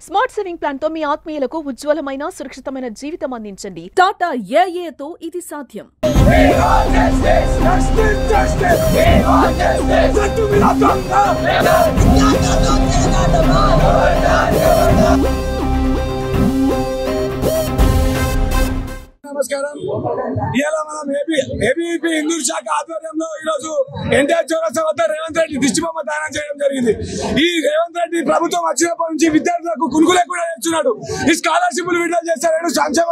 Smart saving plan తో మీ ఆత్మీయులకు ఉజ్వలమైన సురక్షితమైన జీవితం అందించండి. టాటా ఏఏతో ఇది సాధ్యం. నమస్కారం. ఇవాళ మనం ఏబీవీపీ హిందూ శాఖ ఆధ్వర్యంలో ఈరోజు ఎన్టీఆర్ చౌరస్తా వద్ద రేవంత్ రెడ్డి దిష్టిబొమ్మ దానం చేయడం జరిగింది. ఈ రేవంత్ రెడ్డి ప్రభుత్వం వచ్చినప్పటి నుంచి విద్యార్థులకు కునుకులే కూడా చేస్తున్నాడు. ఈ స్కాలర్షిప్లు విడుదల చేస్తాడు. సంక్షేమ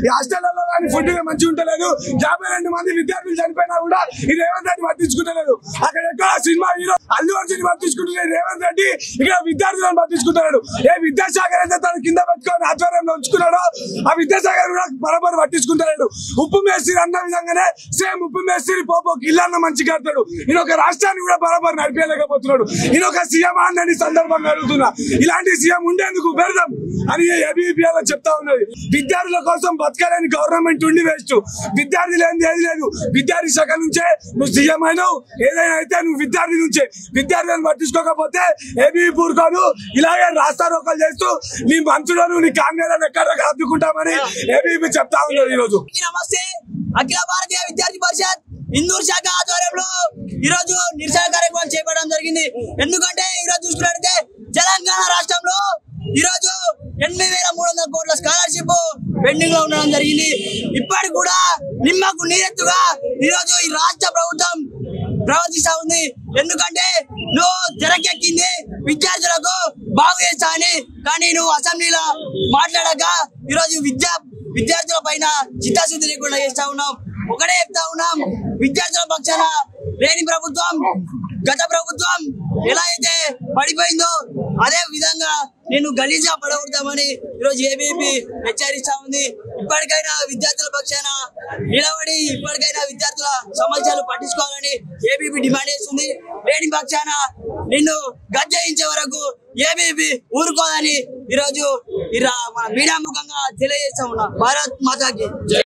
ఈ హాస్టళ్లలో కానీ ఫుడ్ మంచిగా ఉంటలేదు. 52 మంది విద్యార్థులు చనిపోయినా కూడా ఈ రేవంత్ రెడ్డి పట్టించుకుంటలేదు. అక్కడ ఎక్కడ సినిమా హీరో అల్లు అర్జున్ పట్టించుకుంటున్నాడు రేవంత్ రెడ్డి, ఇక్కడ విద్యార్థులను పట్టించుకుంటున్నాడు. ఏ విద్యాశాఖ అయితే తన కింద పెట్టుకొని ఆధ్వర్యంలో ఉంచుకున్నాడో ఆ విద్యాశాఖ కూడా బరాబర్ పట్టించుకుంటాడు. ఉప్పు మేస్త్రి అన్న విధంగానే సేమ్ ఉప్పు మేస్త్రి పోపోకి ఇల్లన్న మంచి కడతాడు. ఈయన ఒక రాష్ట్రాన్ని కూడా బరాబర్ నడిపేయలేకపోతున్నాడు. ఈయన ఒక సీఎం అని సందర్భంగా అడుగుతున్నా. ఇలాంటి సీఎం ఉండేందుకు పెడదాం అని ఏబీవీపీలో చెప్తా ఉన్నది. విద్యార్థుల కోసం బతకాలని గవర్నమెంట్ ఉండి వేస్ట్. విద్యార్థి లేని ఏది లేదు. విద్యార్థి శాఖ నుంచే నువ్వు సీఎం అయినావు. ఏదైనా అయితే నువ్వు విద్యార్థి నుంచే. విద్యార్థులను పట్టించుకోకపోతే ఏబీవీపీ ఊరుకోదు. ఇలాగే రాస్తారోకలు చేస్తూ నీ మంత్రులను నీ కాంగ్రెస్ ఎక్కడ అద్దుకుంటామని ఏబీవీపీ చెప్తా ఉన్నది. ఈ రోజు నమస్తే. అఖిల భారతీయ విద్యార్థి పరిషత్ హిందూ శాఖ ఆధ్వర్యంలో ఈ రోజు నిరసన కార్యక్రమం చేపట్టడం జరిగింది. ఎందుకంటే ఈ రోజు చూసుకున్నట్లయితే తెలంగాణ రాష్ట్రంలో ఈ రోజు 8,300 కోట్ల స్కాలర్షిప్ పెండింగ్ లో ఉండడం జరిగింది. ఇప్పటికి కూడా నిమ్మకు నీరెత్తుగా ఈ రోజు ఈ రాష్ట్ర ప్రభుత్వం ప్రవర్తిస్తా ఉంది. ఎందుకంటే నువ్వు తెరకెక్కింది విద్యార్థులకు బాగు చేస్తా అని, కానీ నువ్వు అసెంబ్లీలో మాట్లాడక ఈరోజు విద్యార్థుల పైన చిత్తశుద్ధి లేకుండా చేస్తా ఉన్నాం. ఒకటే చెప్తా ఉన్నాం, విద్యార్థుల పక్షాన లేని ప్రభుత్వం గత ప్రభుత్వం ఎలా అయితే పడిపోయిందో అదే విధంగా నేను గలీజా పడగొడతామని ఈరోజు ఏబీవీపీ హెచ్చరిస్తా ఉంది. ఇప్పటికైనా విద్యార్థుల పక్షాన నిలబడి ఇప్పటికైనా విద్యార్థుల సమస్యలు పట్టించుకోవాలని ఏబీవీపీ డిమాండ్ చేస్తుంది. లేని పక్షాన నిన్ను గద్దెయించే వరకు ఏబీవీపీ ఊరుకోదని ఈరోజు మన మీడియా ముఖంగా తెలియజేస్తా ఉన్నా. భారత్ మాతాకి జై.